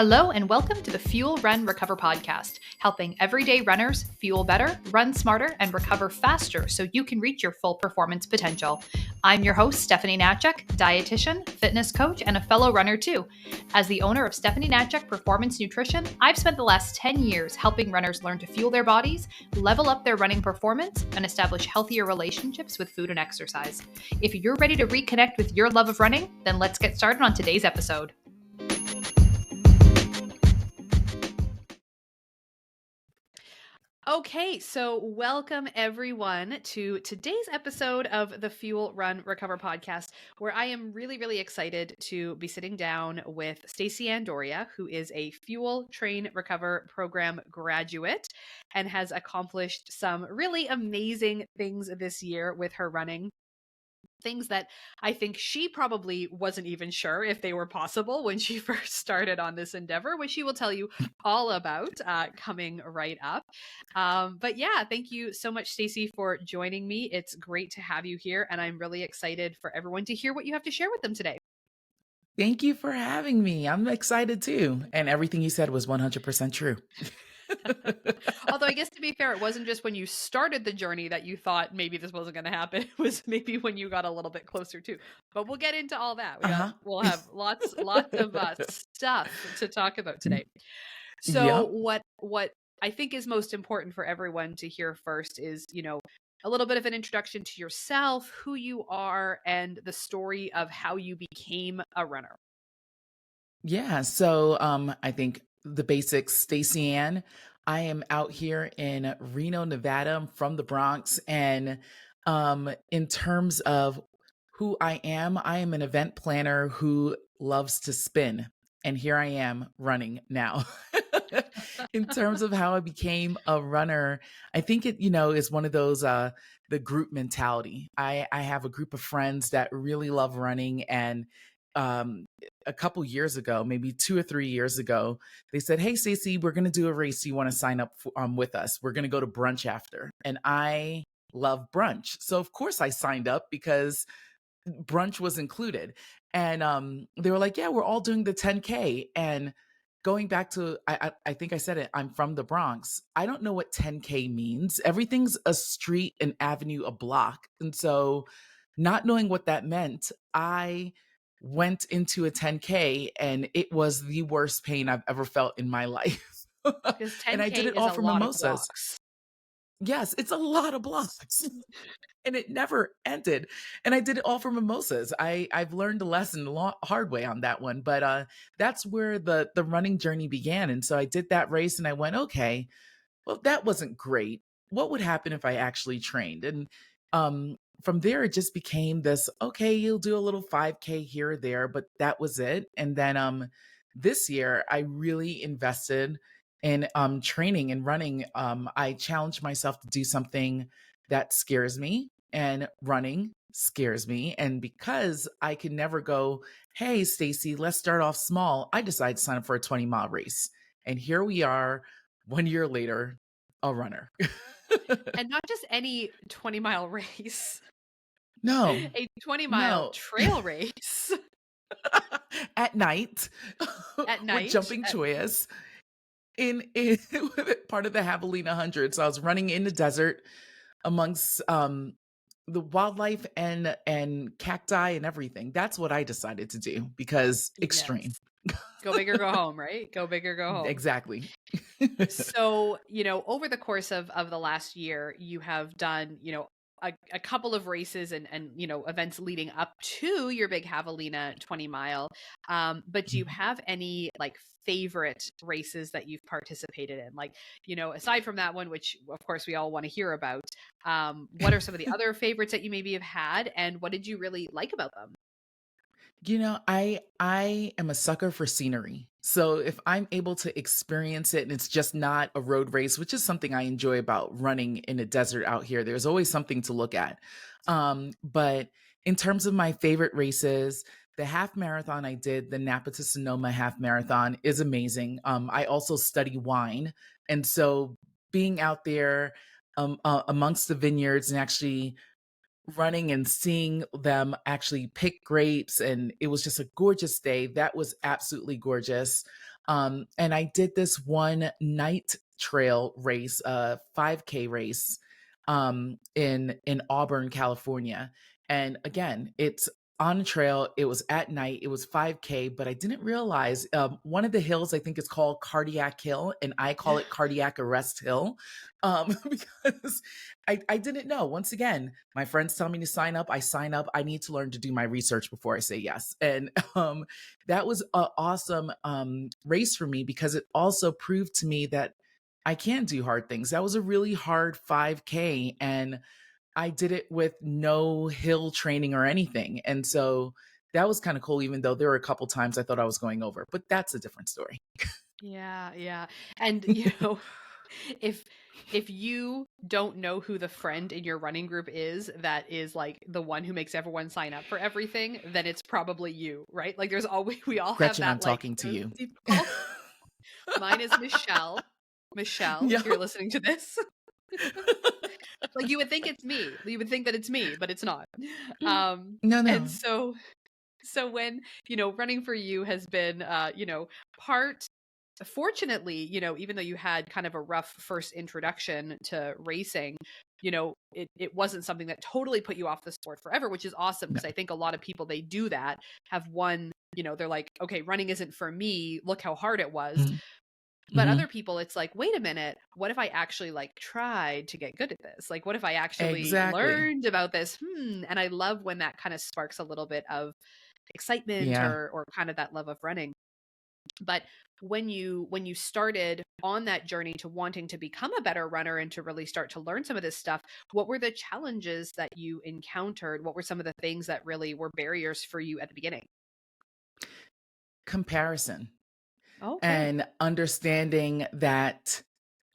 Hello and welcome to the Fuel, Run, Recover podcast, helping everyday runners fuel better, run smarter, and recover faster so you can reach your full performance potential. I'm your host, Stephanie Natchek, dietitian, fitness coach, and a fellow runner too. As the owner of Stephanie Natchek Performance Nutrition, I've spent the last 10 years helping runners learn to fuel their bodies, level up their running performance, and establish healthier relationships with food and exercise. If you're ready to reconnect with your love of running, then let's get started on today's episode. Okay, so welcome everyone to today's episode of the Fuel, Run, Recover podcast, where I am really excited to be sitting down with Staceyann Doria, who is a Fuel, Train, Recover program graduate and has accomplished some really amazing things this year with her running. Things that I think she probably wasn't even sure if they were possible when she first started on this endeavor, which she will tell you all about coming right up. But yeah, thank you so much, Stacey, for joining me. It's great to have you here, and I'm really excited for everyone to hear what you have to share with them today. Thank you for having me. I'm excited too. And everything you said was 100% true. Although I guess to be fair, it wasn't just when you started the journey that you thought maybe this wasn't going to happen. It was maybe when you got a little bit closer too. But we'll get into all that. We'll have lots of stuff to talk about today. So Yep. what I think is most important for everyone to hear first is, a little bit of an introduction to yourself, who you are, and the story of how you became a runner. Yeah. So I think the basics, Staceyann. I am out here in Reno, Nevada. I'm from the Bronx. And in terms of who I am an event planner who loves to spin. And here I am running now. In terms of how I became a runner, I think it, is one of those the group mentality. I have a group of friends that really love running, and um a couple years ago, maybe 2 or 3 years ago, they said, "Hey, Stacey, we're going to do a race. You want to sign up with us? We're going to go to brunch after." And I love brunch. So of course I signed up because brunch was included. And they were like, "Yeah, we're all doing the 10K." And going back to, I think I said it, I'm from the Bronx. I don't know what 10K means. Everything's a street, an avenue, a block. And so not knowing what that meant, I went into a 10K and it was the worst pain I've ever felt in my life. Because And I 10K did it is all a for lot of mimosas. blocks. Yes, it's a lot of blocks. And it never ended. And I did it all for mimosas. I've learned a lesson hard way on that one, but that's where the running journey began. And so I did that race and I went, okay, well, that wasn't great. What would happen if I actually trained? And from there, it just became this, okay, you'll do a little 5K here or there, but that was it. And then this year, I really invested in training and running. I challenged myself to do something that scares me, and running scares me. And because I could never go, "Hey, Stacey, let's start off small," I decided to sign up for a 20-mile race. And here we are, 1 year later, a runner. And not just any 20-mile race, No, a 20-mile no. trail race At night at with night. jumping choyas in part of the Javelina Jundred. So I was running in the desert amongst the wildlife and cacti and everything. That's what I decided to do because extreme. Yes. Go big or go home, right? Go big or go home. Exactly. So, over the course of the last year, you have done, a couple of races and events leading up to your big Javelina 20-mile. But do you have any like favorite races that you've participated in? Like, aside from that one, which of course we all want to hear about, what are some of the other favorites that you maybe have had, and what did you really like about them? I am a sucker for scenery. So if I'm able to experience it and it's just not a road race, which is something I enjoy about running in a desert out here, there's always something to look at. But in terms of my favorite races, the half marathon I did, the Napa to Sonoma half marathon, is amazing. I also study wine. And so being out there amongst the vineyards and actually running and seeing them actually pick grapes, and it was just a gorgeous day. That was absolutely gorgeous. And I did this one night trail race, 5K race, in Auburn, California. And again, it's on a trail. It was at night. It was 5K, but I didn't realize one of the hills, I think, is called Cardiac Hill, and I call it Cardiac Arrest Hill, because I didn't know. Once again, my friends tell me to sign up. I sign up. I need to learn to do my research before I say yes. And that was an awesome race for me because it also proved to me that I can do hard things. That was a really hard 5K, and I did it with no hill training or anything. And so that was kind of cool, even though there were a couple times I thought I was going over, but that's a different story. Yeah, yeah. And if you don't know who the friend in your running group is that is like the one who makes everyone sign up for everything, then it's probably you, right? Like there's always we all have Gretchen, I'm that like talking to those you. people. Mine is Michelle. Michelle, Yeah. if you're listening to this. Like you would think it's me. You would think that it's me, but it's not. No, And no. so when, running for you has been part fortunately, even though you had kind of a rough first introduction to racing, it wasn't something that totally put you off the sport forever, which is awesome No. because I think a lot of people they do that have one, they're like, okay, running isn't for me. Look how hard it was. Mhm. But Mhm. other people, it's like, wait a minute, what if I actually like tried to get good at this? Like, what if I actually Exactly. learned about this? And I love when that kind of sparks a little bit of excitement Yeah. or kind of that love of running. But when you started on that journey to wanting to become a better runner and to really start to learn some of this stuff, what were the challenges that you encountered? What were some of the things that really were barriers for you at the beginning? Comparison. Okay. And understanding that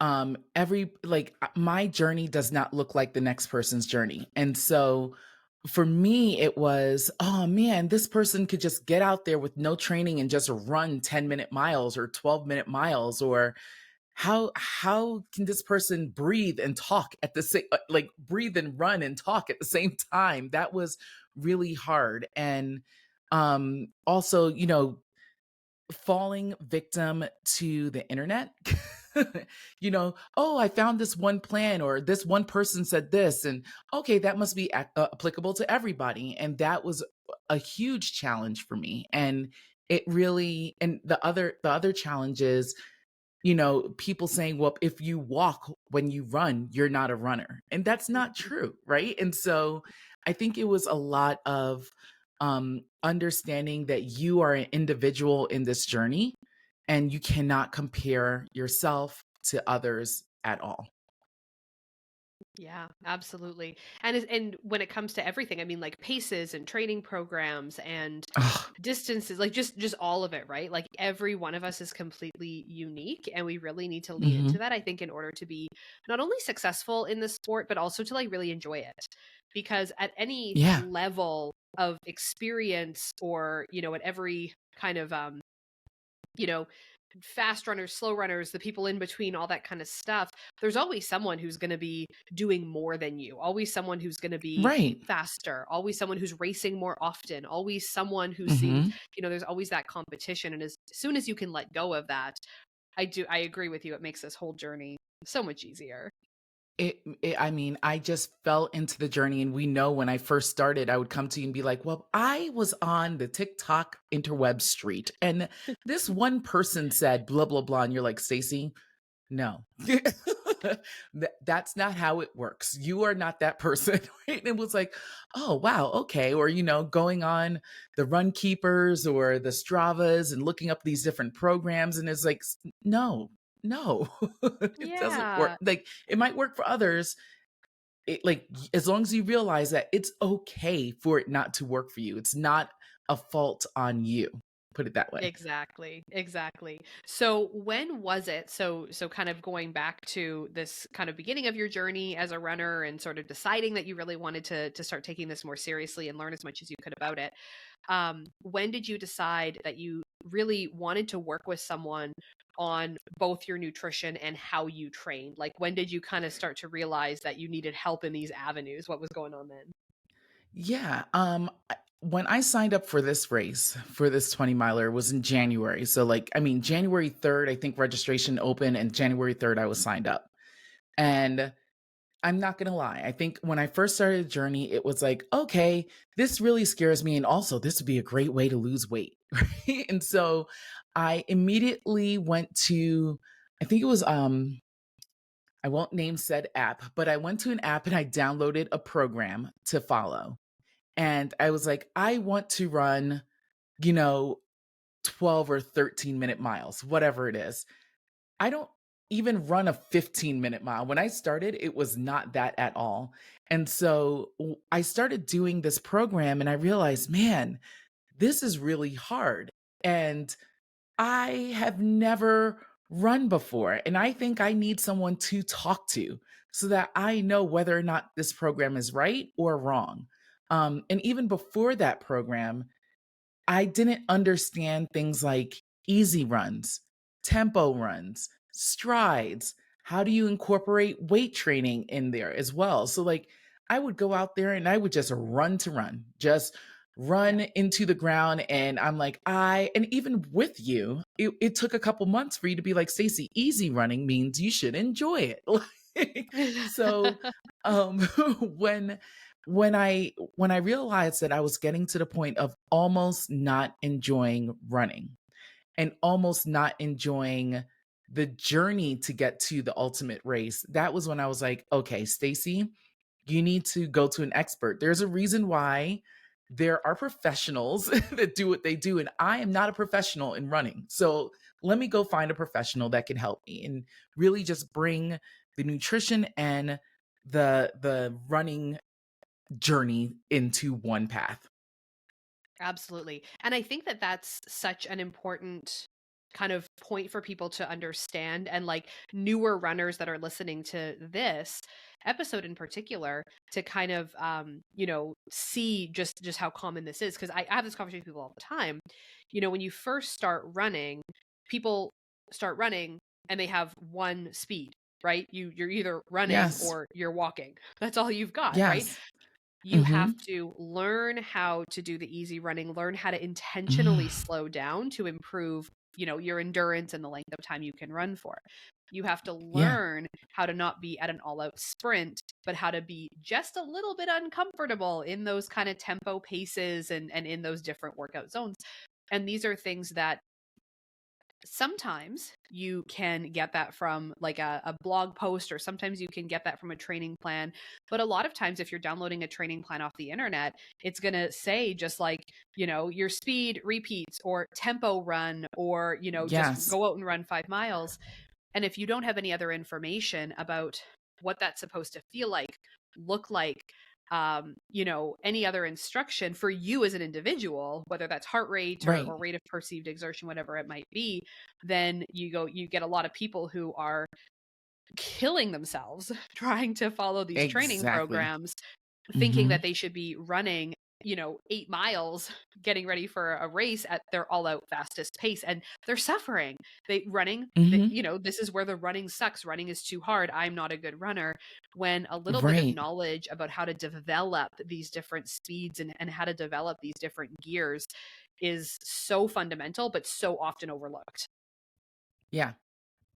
my journey does not look like the next person's journey. And so for me it was, oh man, this person could just get out there with no training and just run 10-minute miles or 12-minute miles, or how can this person breathe and talk at the same, like breathe and run and talk at the same time. That was really hard. And also, falling victim to the internet. Oh, I found this one plan, or this one person said this, and okay, that must be applicable to everybody. And that was a huge challenge for me. And it really, and the other challenge is, people saying, well, if you walk when you run, you're not a runner. And that's not true, right? And so I think it was a lot of understanding that you are an individual in this journey and you cannot compare yourself to others at all. Yeah, absolutely. And when it comes to everything, I mean like paces and training programs and Ugh. distances, like just all of it, right? Like every one of us is completely unique and we really need to lean into Mhm. that I think in order to be not only successful in the sport but also to like really enjoy it. Because at any Yeah, level of experience or, at every kind of you know, fast runners, slow runners, the people in between, all that kind of stuff, there's always someone who's going to be doing more than you, always someone who's going to be right. faster, always someone who's racing more often, always someone who seems, Mhm. there's always that competition. And as soon as you can let go of that, I agree with you. It makes this whole journey so much easier. I mean, I just fell into the journey. And we know when I first started, I would come to you and be like, well, I was on the TikTok interweb street and this one person said blah, blah, blah. And you're like, Stacey, no. That's not how it works. You are not that person. Right? And it was like, oh, wow. Okay. Or, going on the Run Keepers or the Stravas and looking up these different programs. And it's like, no, no, it doesn't work. Yeah, Like, it might work for others. As long as you realize that it's okay for it not to work for you, it's not a fault on you. Put it that way. exactly. Exactly. So when was it? So kind of going back to this kind of beginning of your journey as a runner and sort of deciding that you really wanted to start taking this more seriously and learn as much as you could about it. When did you decide that you really wanted to work with someone on both your nutrition and how you trained? Like when did you kind of start to realize that you needed help in these avenues? What was going on then? Yeah. when I signed up for this race, for this 20 miler was in January. So like, I mean, January 3rd, I think registration opened, and January 3rd I was signed up. And I'm not going to lie. I think when I first started the journey, it was like, okay, this really scares me. And also, this would be a great way to lose weight. Right. And so I immediately went to, I think it was, I won't name said app, but I went to an app and I downloaded a program to follow. And I was like, I want to run, you know, 12 or 13-minute miles, whatever it is. I don't even run a 15-minute mile. When I started, it was not that at all. And so I started doing this program and I realized, man, this is really hard. And I have never run before. And I think I need someone to talk to so that I know whether or not this program is right or wrong. And even before that program, I didn't understand things like easy runs, tempo runs, strides. How do you incorporate weight training in there as well? So, like, I would go out there and I would just run to run, just Yeah. run into the ground. And I'm like, and even with you, it took a couple months for you to be like, Stacey, easy running means you should enjoy it. Like, so, um, when when I realized that I was getting to the point of almost not enjoying running and almost not enjoying the journey to get to the ultimate race, that was when I was like, okay, Stacy, you need to go to an expert. There's a reason why there are professionals that do what they do, and I am not a professional in running. So let me go find a professional that can help me and really just bring the nutrition and the running journey into one path. Absolutely. And I think that that's such an important kind of point for people to understand, and like newer runners that are listening to this episode in particular, to kind of see just how common this is, because I have this conversation with people all the time. When you first start running, people start running and they have one speed, right? You're either running Yes. or you're walking. That's all you've got, right? Yes. You have Mhm. to learn how to do the easy running, learn how to Mm. intentionally slow down to improve, your endurance and the length of time you can run for. You have to Yeah. learn how to not be at an all-out sprint, but how to be just a little bit uncomfortable in those kind of tempo paces and in those different workout zones. And these are things that sometimes you can get that from like a blog post, or sometimes you can get that from a training plan. But a lot of times, if you're downloading a training plan off the internet, it's going to say just like, your speed repeats or tempo run, or, just Yes. go out and run 5 miles. And if you don't have any other information about what that's supposed to feel like, look like, any other instruction for you as an individual, whether that's heart rate or, Right. or rate of perceived exertion, whatever it might be, then you get a lot of people who are killing themselves trying to follow these training Exactly. programs, thinking that Mhm. they should be running 8 miles, getting ready for a race at their all out fastest pace, and they're suffering. Mhm. This is where the running sucks. Running is too hard. I'm not a good runner. When a little bit of Right. knowledge about how to develop these different speeds and how to develop these different gears is so fundamental, but so often overlooked. Yeah.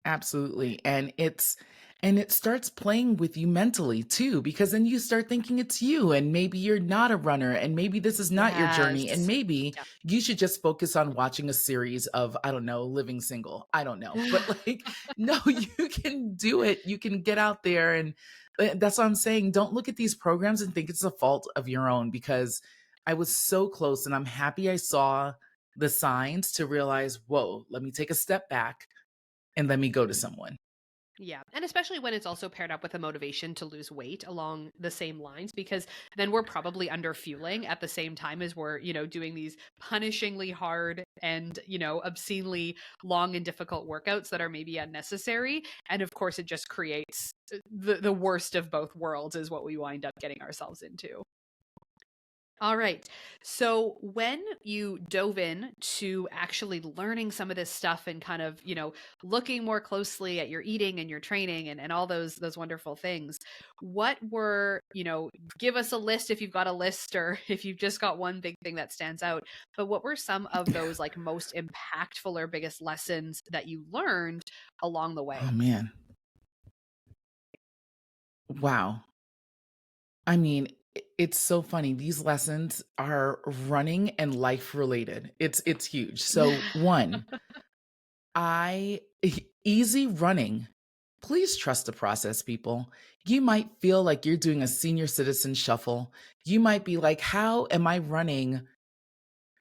Absolutely. And it starts playing with you mentally too, because then you start thinking it's you, and maybe you're not a runner, and maybe this is not your journey, and Yes. maybe you should just focus on watching a series of, I don't know, Living Single. I don't know. But Yeah. like, no, you can do it. You can get out there, and that's what I'm saying. Don't look at these programs and think it's a fault of your own, because I was so close, and I'm happy I saw the signs to realize, whoa, let me take a step back and let me go to someone. Yeah. And especially when it's also paired up with a motivation to lose weight along the same lines, because then we're probably under fueling at the same time as we're, doing these punishingly hard and, obscenely long and difficult workouts that are maybe unnecessary. And of course, it just creates the worst of both worlds, is what we wind up getting ourselves into. All right. So when you dove in to actually learning some of this stuff and kind of, looking more closely at your eating and your training and all those wonderful things, what were, give us a list if you've got a list or if you've just got one big thing that stands out. But what were some of those like most impactful or biggest lessons that you learned along the Oh way? man. Wow. I mean, it's so funny. These lessons are running and life related. It's huge. So, one, easy running. Please trust the process, people. You might feel like you're doing a senior citizen shuffle. You might be like, how am I running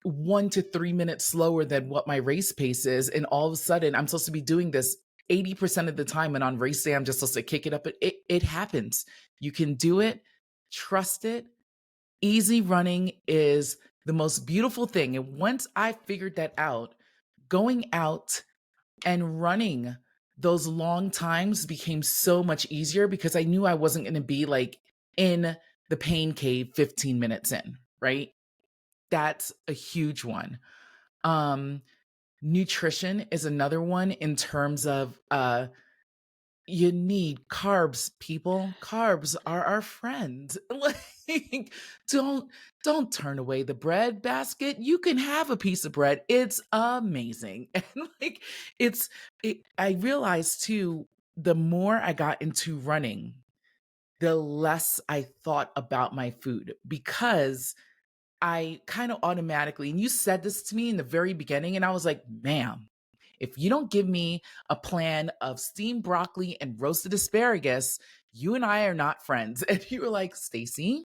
1 to 3 minutes slower than what my race pace is? And all of a sudden, I'm supposed to be doing this 80% of the time. And on race day, I'm just supposed to kick it up. It happens. You can do it. Trust it. Easy running is the most beautiful thing. And once I figured that out, going out and running those long times became so much easier because I knew I wasn't going to be like in the pain cave 15 minutes in, right? That's a huge one. Um Nutrition is another one in terms of you need carbs, people. Carbs are our friend. Like, don't don't turn away the bread basket. You can have a piece of bread. It's amazing. And like I realized too, the more I got into running, the less I thought about my food because I kind of automatically, and you said this to me in the very beginning, and I was like, ma'am, if you don't give me a plan of steamed broccoli and roasted asparagus, you and I are not friends. And you were like, Stacy,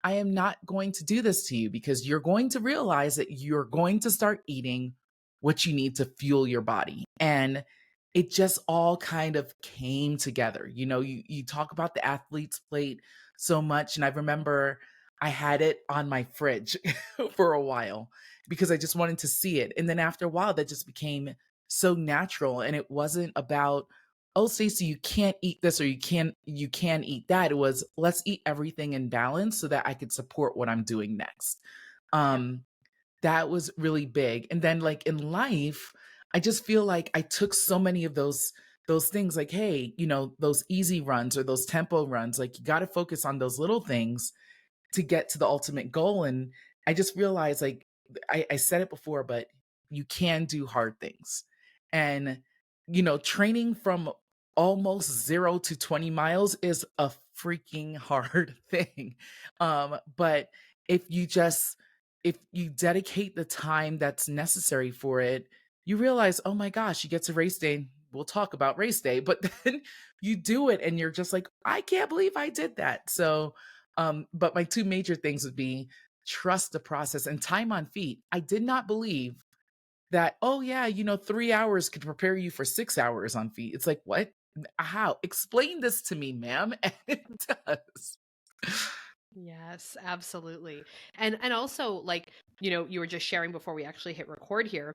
I am not going to do this to you because you're going to realize that you're going to start eating what you need to fuel your body. And it just all kind of came together. You talk about the athlete's plate so much. And I remember I had it on my fridge for a while because I just wanted to see it. And then after a while, that just became so natural. And it wasn't about, oh, Stacey, you can't eat this or you can eat that. It was, let's eat everything in balance so that I could support what I'm doing next. Yeah. Um, that was really big. And then like in life, I just feel like I took so many of those things like, hey, those easy runs or those tempo runs, like you got to focus on those little things to get to the ultimate goal. And I just realized, like, I said it before, but you can do hard things. And, training from almost 0 to 20 miles is a freaking hard thing. But if you just, if you dedicate the time that's necessary for it, you realize, oh my gosh, you get to race day. We'll talk about race day, but then you do it and you're just like, I can't believe I did that. So, but my two major things would be trust the process and time on feet. I did not believe that, oh, yeah, 3 hours could prepare you for 6 hours on feet. It's like, what? How? Explain this to me, ma'am. And it does. Yes, absolutely. And also like, you were just sharing before we actually hit record here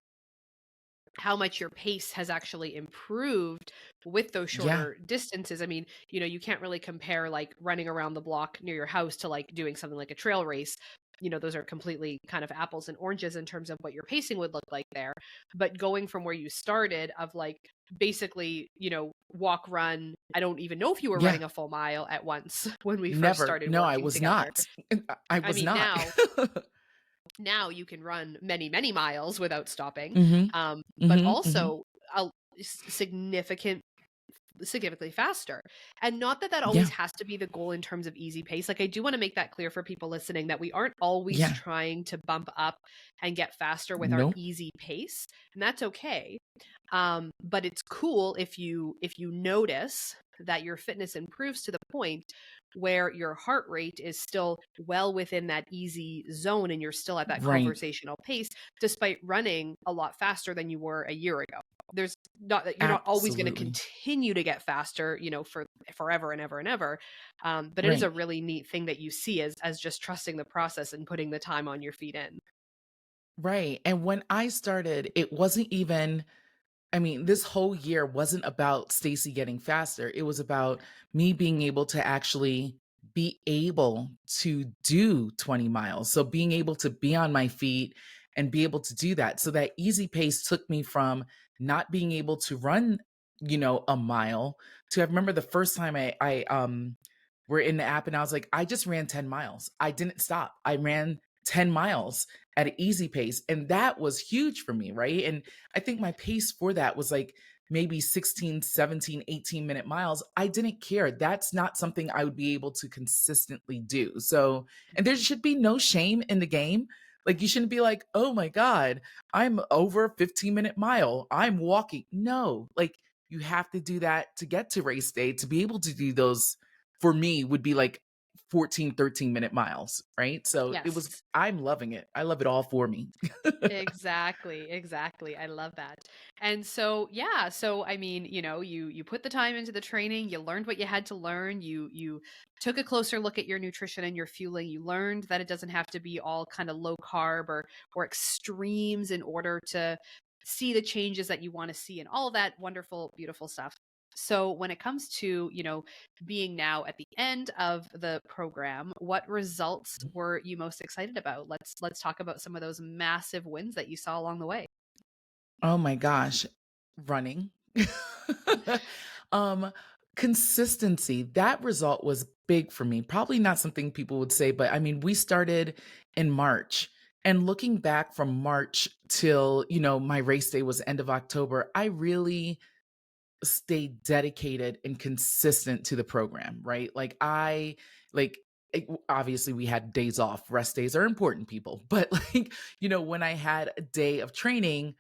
how much your pace has actually improved with those Yeah, shorter distances. I mean, you can't really compare like running around the block near your house to like doing something like a trail race. Those are completely kind of apples and oranges in terms of what your pacing would look like there. But going from where you started of like basically, walk, run, I don't even know if you were yeah, running a full mile at once when we first never. started No, I working was together. not. I I was mean, not. now you can run many, many miles without stopping. Hmm. But Hmm. Hmm. also a significantly faster. And not that that always Yeah, has to be the goal in terms of easy pace. Like I do want to make that clear for people listening that we aren't always yeah. trying to bump up and get faster with our Nope. easy pace, and that's okay. But it's cool if you notice that your fitness improves to the point where your heart rate is still well within that easy zone and you're still at that Right. conversational pace despite running a lot faster than you were a year ago. There's not that you're not always going to Absolutely. continue to get faster, for forever and ever and ever. But it is a Right. really neat thing that you see as just trusting the process and putting the time on your feet in. Right. And when I started, it wasn't even, I mean, this whole year wasn't about Stacy getting faster. It was about me being able to actually be able to do 20 miles. So being able to be on my feet and be able to do that. So that easy pace took me from not being able to run, a mile to I remember the first time I were in the app and I was like, I just ran 10 miles. I didn't stop. I ran 10 miles at an easy pace. And that was huge for me, right? And I think my pace for that was like maybe 16, 17, 18-minute miles. I didn't care. That's not something I would be able to consistently do. So, and there should be no shame in the game. Like you shouldn't be like, oh my God, I'm over a 15-minute mile. I'm walking. No, like you have to do that to get to race day to be able to do those for me would be like 14, 13-minute miles. Right. So Yes. I'm loving it. I love it all for me. Exactly, exactly. I love that. And so, yeah, so I mean, you put the time into the training, you learned what you had to learn, you took a closer look at your nutrition and your fueling. You learned that it doesn't have to be all kind of low carb or extremes in order to see the changes that you want to see and all that wonderful, beautiful stuff. So when it comes to, being now at the end of the program, what results were you most excited about? Let's talk about some of those massive wins that you saw along the way. Oh my gosh, running. um Consistency. That result was big for me. Probably not something people would say, but I mean, we started in March and looking back from March till, my race day was end of October, I really stayed dedicated and consistent to the program, right? Like like obviously we had days off. Rest days are important, people. But like, when I had a day of training,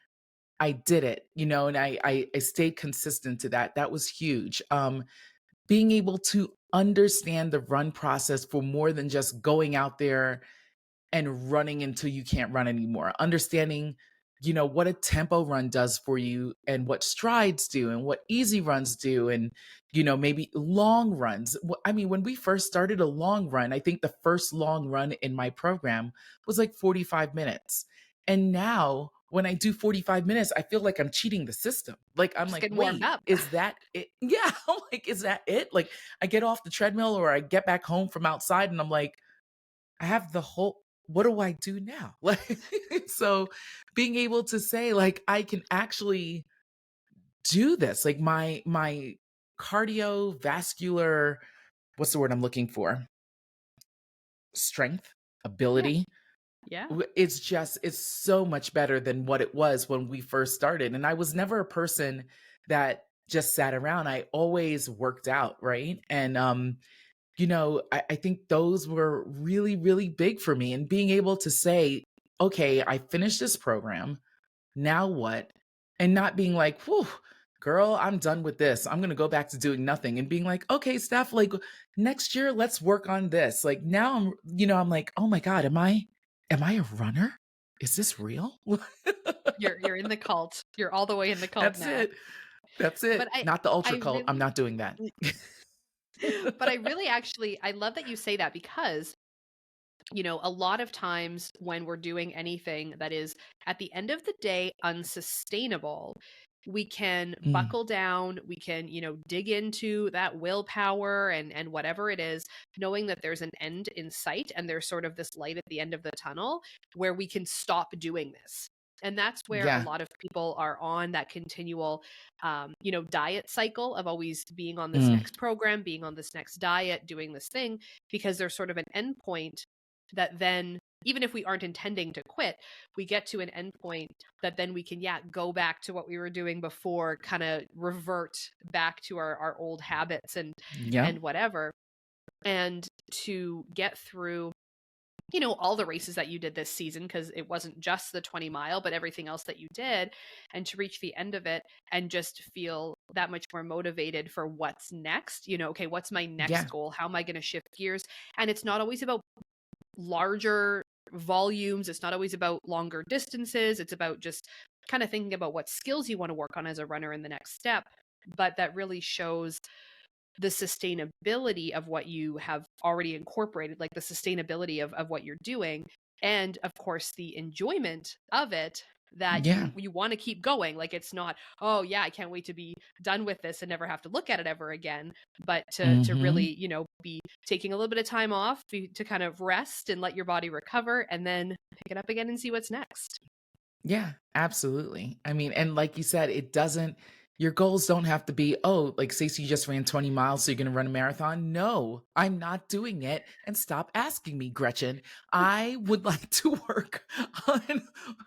I did it, and I stayed consistent to that. That was huge. Being able to understand the run process for more than just going out there and running until you can't run anymore. Understanding, what a tempo run does for you and what strides do and what easy runs do and, maybe long runs. I mean, when we first started a long run, I think the first long run in my program was like 45 minutes. And now when I do 45 minutes, I feel like I'm cheating the system. Like, I'm Just like, getting warmed wait, up. is that it? Yeah. I'm like, is that it? Like, I get off the treadmill or I get back home from outside and I'm like, I have the whole what do I do now? Like so being able to say like I can actually do this. Like my cardiovascular what's the word I'm looking for? Strength, Yeah. ability. Yeah. It's so much better than what it was when we first started. And I was never a person that just sat around. I always worked out, right? And I think those were really, really big for me. And being able to say, okay, I finished this program. Now what? And not being like, whew, girl, I'm done with this. I'm going to go back to doing nothing. And being like, okay, Steph, like next year, let's work on this. Like now I'm like, oh my God, am I a runner? Is this real? You're in the cult. You're all the way in the cult That's now. it. That's But it. Not the I ultra cult. I'm really not doing that. but I really actually I love that you say that because a lot of times when we're doing anything that is at the end of the day unsustainable, we can Mm, buckle down, we can, dig into that willpower and whatever it is, knowing that there's an end in sight and there's sort of this light at the end of the tunnel where we can stop doing this. And that's where a yeah. lot of people are on that continual, diet cycle of always being on this Mm, next program, being on this next diet, doing this thing, because there's sort of an endpoint that then even if we aren't intending to quit, we get to an endpoint that then we can, go back to what we were doing before, kind of revert back to our old habits yeah. and whatever. And to get through, all the races that you did this season, because it wasn't just the 20-mile, but everything else that you did, and to reach the end of it and just feel that much more motivated for what's next. Okay, what's my next Yeah. goal? How am I going to shift gears? And it's not always about larger volumes. It's not always about longer distances. It's about just kind of thinking about what skills you want to work on as a runner in the next step. But that really shows the sustainability of what you have already incorporated, like the sustainability of what you're doing. And of course, the enjoyment of it that Yeah. you want to keep going. Like, it's not, oh yeah, I can't wait to be done with this and never have to look at it ever again, but to Hmm. really, be taking a little bit of time off to kind of rest and let your body recover, and then pick it up again and see what's next. Yeah, absolutely. I mean, and like you said, it doesn't, your goals don't have to be, oh, like Stacey, you just ran 20 miles, so you're going to run a marathon. No, I'm not doing it. And stop asking me, Gretchen. I would like to work on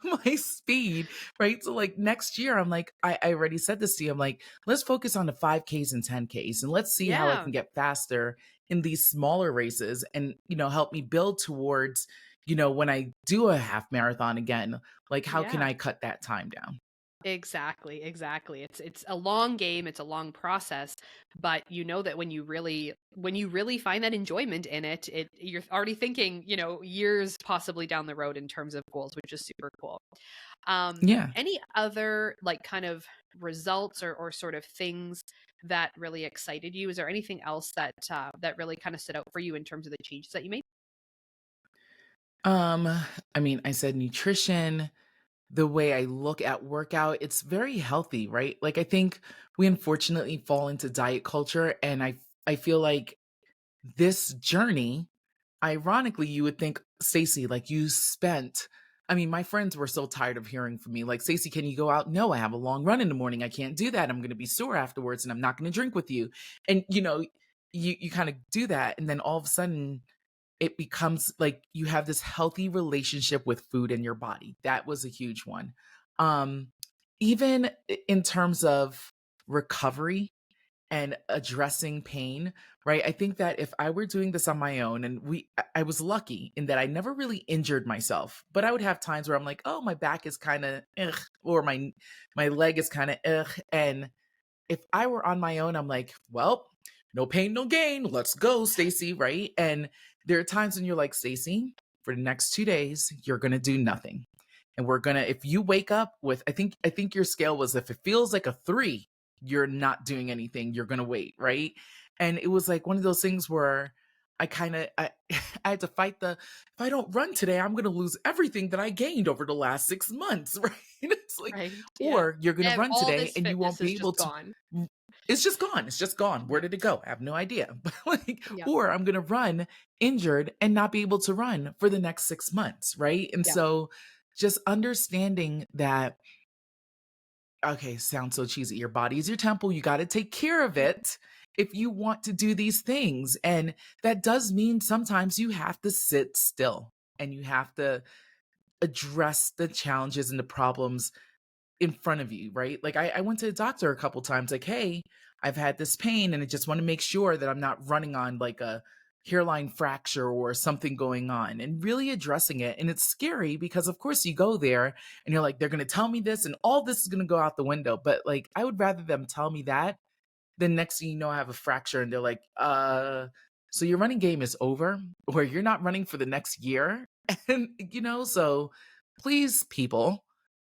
my speed, right? So, like next year, I'm like, I already said this to you. I'm like, let's focus on the 5Ks and 10Ks and let's see how I Yeah. can get faster in these smaller races and, help me build towards, when I do a half marathon again, like, how can Yeah. I cut that time down? Exactly, exactly. It's a long game, it's a long process, but you know that when you really find that enjoyment in it, you're already thinking, years possibly down the road in terms of goals, which is super cool. Yeah. Any other like kind of results or sort of things that really excited you? Is there anything else that really kind of stood out for you in terms of the changes that you made? Um, I mean, I said nutrition, the way I look at workout, it's very healthy, right? Like I think we unfortunately fall into diet culture and I feel like this journey, ironically, you would think, Stacey, like you spent, I mean, my friends were so tired of hearing from me. Like, Stacey, can you go out? No, I have a long run in the morning. I can't do that. I'm going to be sore afterwards and I'm not going to drink with you. And, you kind of do that. And then all of a sudden, it becomes like you have this healthy relationship with food in your body. That was a huge one. Um, Even in terms of recovery, and addressing pain, right? I think that if I were doing this on my own and I was lucky in that I never really injured myself, but I would have times where I'm like, "Oh, my back is kind of ugh," or my leg is kind of ugh, and if I were on my own, I'm like, well, no pain, no gain. Let's go, Stacy, right? And there are times when you're like, Stacy, for the next 2 days, you're gonna do nothing. And we're gonna, if you wake up with, I think your scale was if it feels like a 3, you're not doing anything, you're gonna wait, right? And it was like one of those things where I had to fight if I don't run today, I'm gonna lose everything that I gained over the last 6 months, right? It's like, Right. Yeah. or you're gonna run All today this and you won't fitness is be just able to, gone. it's just gone. It's just gone. Where Yeah. did it go? I have no idea. But like, Yeah. or I'm gonna run injured and not be able to run for the next 6 months, right? And Yeah. so just understanding that, okay, sounds so cheesy. Your body is your temple. You got to take care of it if you want to do these things. And that does mean sometimes you have to sit still and you have to address the challenges and the problems in front of you, right? Like I went to the doctor a couple times, like, hey, I've had this pain and I just want to make sure that I'm not running on like a hairline fracture or something going on and really addressing it. And it's scary because of course you go there and you're like, they're gonna tell me this and all this is gonna go out the window. But like I would rather them tell me that than next thing you know, I have a fracture and they're like, so your running game is over, or you're not running for the next year. And so please, people,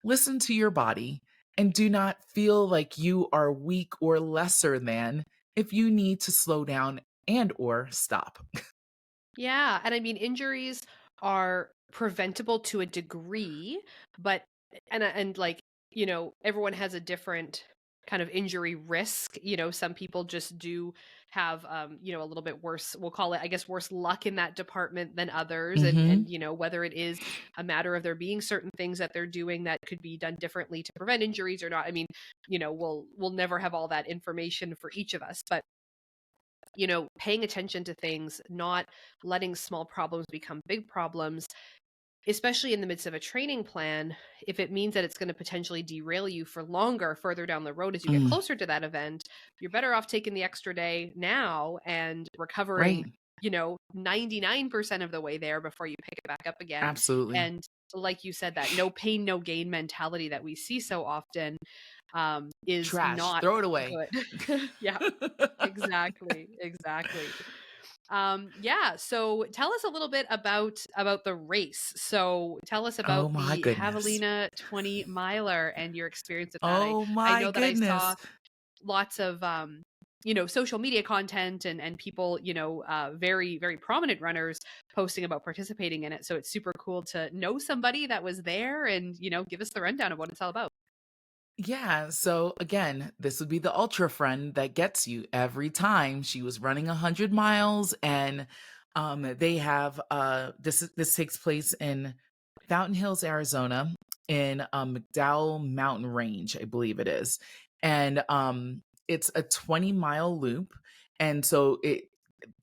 listen to your body and do not feel like you are weak or lesser than if you need to slow down and or stop. Yeah, and I mean injuries are preventable to a degree, but and like, everyone has a different kind of injury risk. Some people just do have a little bit worse, we'll call it, I guess, worse luck in that department than others, and Mhm. whether it is a matter of there being certain things that they're doing that could be done differently to prevent injuries or not. I mean, we'll never have all that information for each of us, but paying attention to things, not letting small problems become big problems, especially in the midst of a training plan, if it means that it's going to potentially derail you for longer further down the road as you get Mm, closer to that event, you're better off taking the extra day now and recovering, right. 99% of the way there before you pick it back up again. Absolutely. And like you said, that no pain, no gain mentality that we see so often is Trash. not Throw it away. good. Yeah, exactly, exactly. Yeah, so tell us a little bit about the race. So tell us Oh about my the goodness. Javelina 20 miler and your experience with that. I Oh I my know that I saw goodness. lots of social media content and people, very, very prominent runners posting about participating in it. So it's super cool to know somebody that was there and, give us the rundown of what it's all about. Yeah, so again, this would be the ultra friend that gets you every time. She was running 100 miles, and they have this takes place in Fountain Hills, Arizona, in McDowell Mountain Range, I believe it is. And it's a 20-mile loop. And so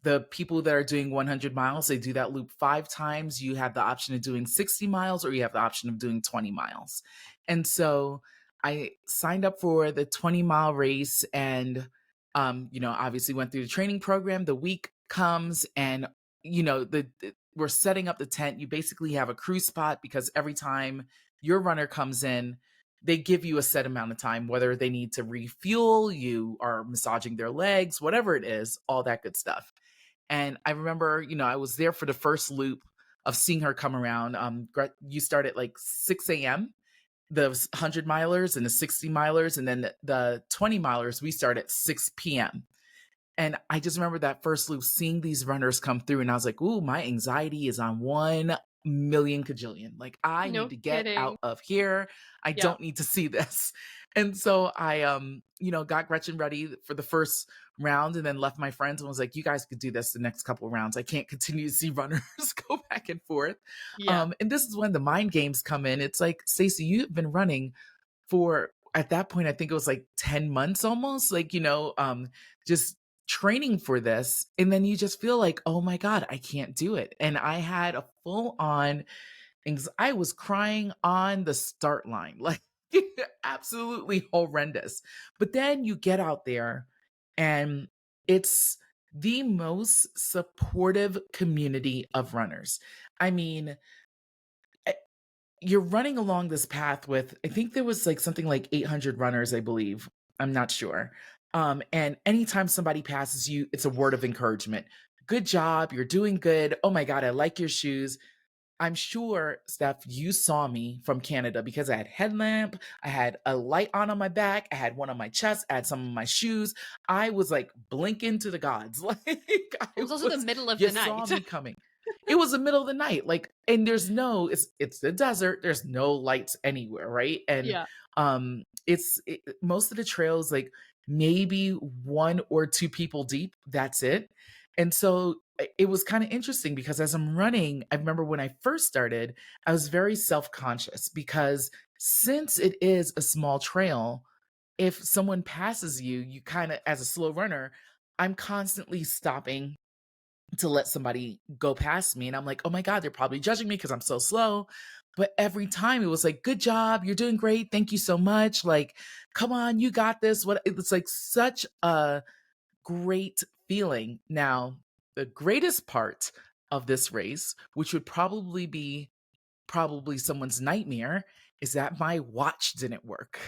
the people that are doing 100 miles, they do that loop 5 times. You have the option of doing 60 miles, or you have the option of doing 20 miles. And so I signed up for the 20-mile race, and obviously went through the training program. The week comes, and we're setting up the tent. You basically have a crew spot, because every time your runner comes in, they give you a set amount of time, whether they need to refuel, you are massaging their legs, whatever it is, all that good stuff. And I remember, I was there for the first loop of seeing her come around. You start at like 6 a.m., the 100 milers and the 60 milers, and then the 20 milers, we start at 6 p.m. And I just remember that first loop, seeing these runners come through, and I was like, ooh, my anxiety is on 1 million kajillion. Like, I need No to get kidding. out of here. I Yeah. don't need to see this. And so I, got Gretchen ready for the first round, and then left my friends and was like, you guys could do this the next couple of rounds. I can't continue to see runners go back and forth. Yeah. And this is when the mind games come in. It's like, Stacey, you've been running for, at that point, I think it was like 10 months almost, like, just training for this. And then you just feel like, oh my God, I can't do it. And I had a full on I was crying on the start line, like absolutely horrendous. But then you get out there, and it's the most supportive community of runners. I mean, you're running along this path with, I think there was like something like 800 runners, I believe. I'm not sure. And anytime somebody passes you, it's a word of encouragement. Good job. You're doing good. Oh my God, I like your shoes. I'm sure, Steph, you saw me from Canada, because I had headlamp, I had a light on my back, I had one on my chest, I had some of my shoes. I was like blinking to the gods. Like, It was also the middle of you the saw night. me coming. It was the middle of the night. Like, and it's the desert. There's no lights anywhere, right? And Yeah. most of the trails, like maybe one or two people deep. That's it. And so it was kind of interesting, because as I'm running, I remember when I first started, I was very self-conscious, because since it is a small trail, if someone passes you, you kind of, as a slow runner, I'm constantly stopping to let somebody go past me. And I'm like, oh my God, they're probably judging me because I'm so slow. But every time it was like, good job, you're doing great. Thank you so much. Like, come on, you got this. What, it's like such a great feeling. Now, the greatest part of this race, which would probably someone's nightmare, is that my watch didn't work.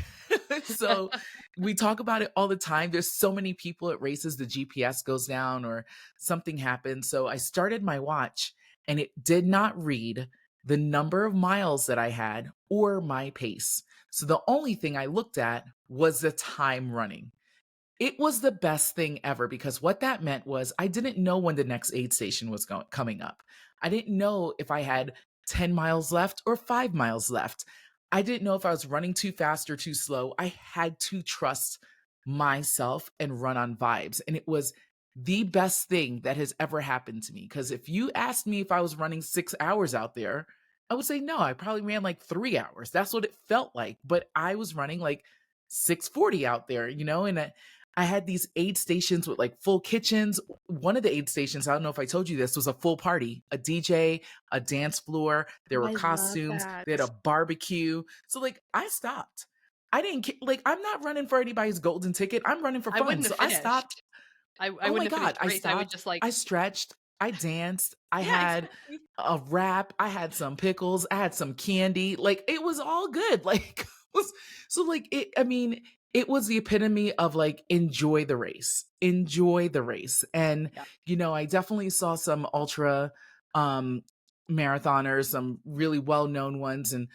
So we talk about it all the time. There's so many people at races, the GPS goes down or something happens. So I started my watch, and it did not read the number of miles that I had or my pace. So the only thing I looked at was the time running. It was the best thing ever, because what that meant was I didn't know when the next aid station was coming up. I didn't know if I had 10 miles left or 5 miles left. I didn't know if I was running too fast or too slow. I had to trust myself and run on vibes. And it was the best thing that has ever happened to me. Because if you asked me if I was running 6 hours out there, I would say no, I probably ran like 3 hours. That's what it felt like. But I was running like 640 out there, and I had these aid stations with like full kitchens. One of the aid stations, I don't know if I told you this, was a full party, a DJ, a dance floor. There Oh, were I love costumes. that. They had a barbecue. So like I stopped. I didn't like, I'm not running for anybody's golden ticket. I'm running for I fun. wouldn't So have I stopped. finished. I Oh my wouldn't have God. finished the I race. I would stopped. just like, I stretched. I danced. I yeah, had exactly. a wrap. I had some pickles. I had some candy. Like, it was all good. Like, so like it, I mean, it was the epitome of like, enjoy the race, enjoy the race. And, Yeah. I definitely saw some ultra um, marathoners, some really well-known ones. And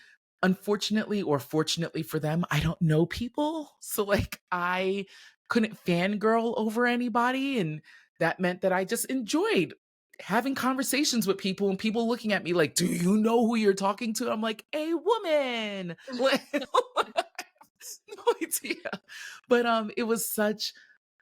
unfortunately, or fortunately for them, I don't know people. So like, I couldn't fangirl over anybody. And that meant that I just enjoyed having conversations with people and people looking at me like, do you know who you're talking to? I'm like, a woman. Like, no idea. But it was such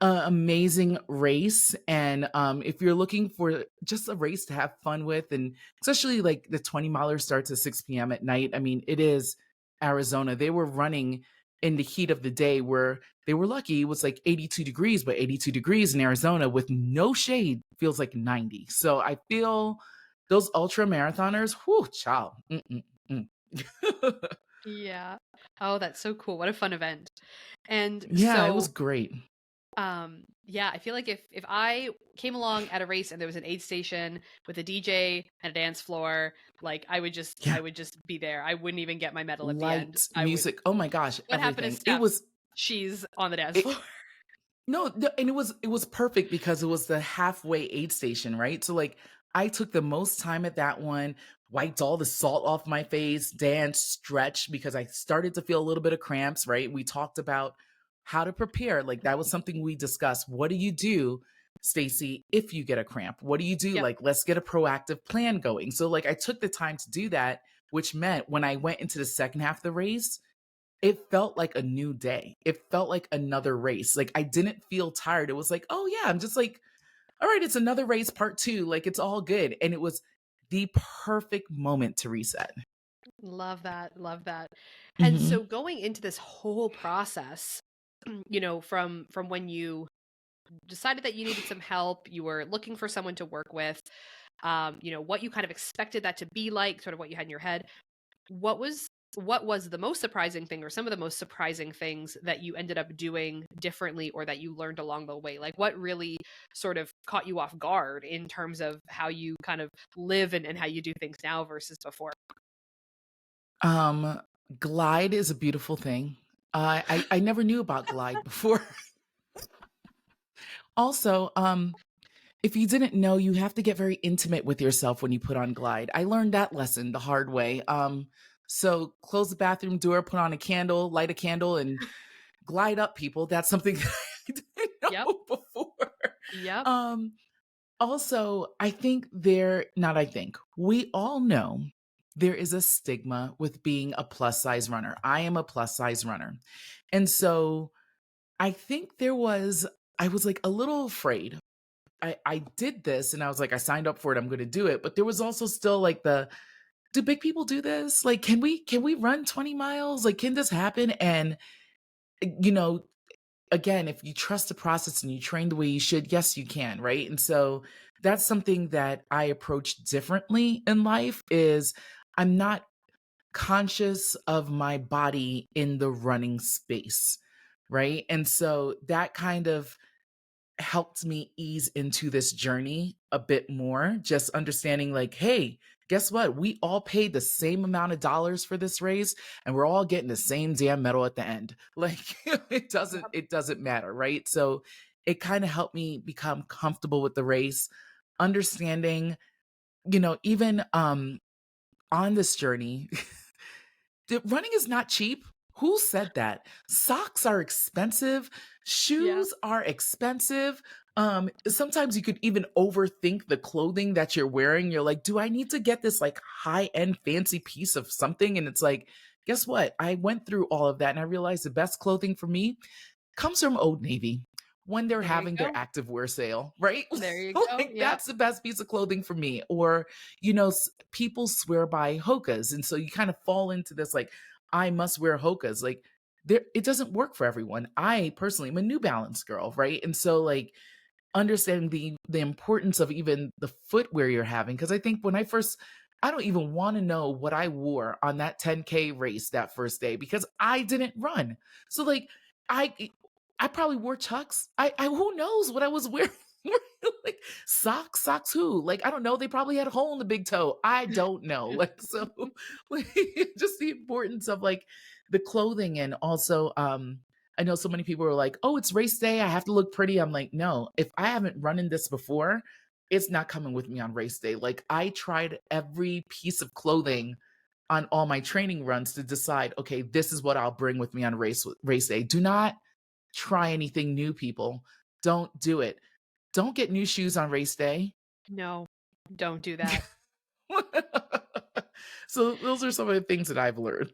an amazing race. And if you're looking for just a race to have fun with, and especially like the 20 miler starts at 6 p.m. at night, I mean, it is Arizona. They were running in the heat of the day where they were lucky. It was like 82 degrees, but 82 degrees in Arizona with no shade feels like 90. So I feel those ultra marathoners, whoo, child. Mm. Yeah. Oh, that's so cool. What a fun event. And Yeah, it was so, great. yeah, I feel like if I came along at a race and there was an aid station with a DJ and a dance floor, like Yeah. I would just be there. I wouldn't even get my medal at the end. Lights, I would. music. Oh my gosh, What happened to everything. It Steph? was She's on the dance it floor. no, and it was perfect because it was the halfway aid station, right? So like I took the most time at that one, wiped all the salt off my face, danced, stretched because I started to feel a little bit of cramps, right? We talked about how to prepare. Like that was something we discussed. What do you do, Stacy, if you get a cramp? What do you do? Yep. Like let's get a proactive plan going. So like I took the time to do that, which meant when I went into the second half of the race, it felt like a new day. It felt like another race. Like I didn't feel tired. It was like, oh yeah, I'm just like, all right, it's another race part two. Like it's all good. And it was the perfect moment to reset. Love that. Love that. And Hmm. so going into this whole process, from when you decided that you needed some help, you were looking for someone to work with, what you kind of expected that to be like, sort of what you had in your head. What was what was the most surprising thing or some of the most surprising things that you ended up doing differently or that you learned along the way? Like what really sort of caught you off guard in terms of how you kind of live and how you do things now versus before? Um, Glide is a beautiful thing. I never knew about Glide before. Also, if you didn't know, you have to get very intimate with yourself when you put on Glide. I learned that lesson the hard way. So close the bathroom door, put on a candle, light a candle, and glide up, people. That's something that I didn't Yep. know before. Yep. Um, Also, I think there, not I think, we all know there is a stigma with being a plus size runner. I am a plus size runner. And so I think I was like a little afraid. I did this and I was like, I signed up for it. I'm going to do it. But there was also still like do big people do this? Like, can we run 20 miles? Like, can this happen? And, you know, again, if you trust the process and you train the way you should, yes, you can, right? And so that's something that I approach differently in life is I'm not conscious of my body in the running space, right? And so that kind of helped me ease into this journey a bit more, just understanding like, hey, guess what? We all paid the same amount of dollars for this race and we're all getting the same damn medal at the end. Like it doesn't matter, right? So it kind of helped me become comfortable with the race, understanding, even on this journey, running is not cheap. Who said that? Socks are expensive, Yeah. shoes are expensive. Sometimes you could even overthink the clothing that you're wearing. You're like, do I need to get this like high-end fancy piece of something? And it's like, guess what? I went through all of that and I realized the best clothing for me comes from Old Navy when they're There you having their go. activewear sale, right? There you go. Like Yep. that's the best piece of clothing for me. Or, people swear by Hokas. And so you kind of fall into this like, I must wear Hokas. Like, it doesn't work for everyone. I personally am a New Balance girl, right? And so like understanding the importance of even the footwear you're having. Cause I think when I don't even want to know what I wore on that 10K race that first day because I didn't run. So like I I probably wore Chucks. I who knows what I was wearing. Like socks who? Like I don't know. They probably had a hole in the big toe. I don't know. Like so like, just the importance of like the clothing. And also I know so many people are like, oh, it's race day. I have to look pretty. I'm like, no, if I haven't run in this before, it's not coming with me on race day. Like I tried every piece of clothing on all my training runs to decide, okay, this is what I'll bring with me on race day. Do not try anything new, people. Don't do it. Don't get new shoes on race day. No, don't do that. So those are some of the things that I've learned.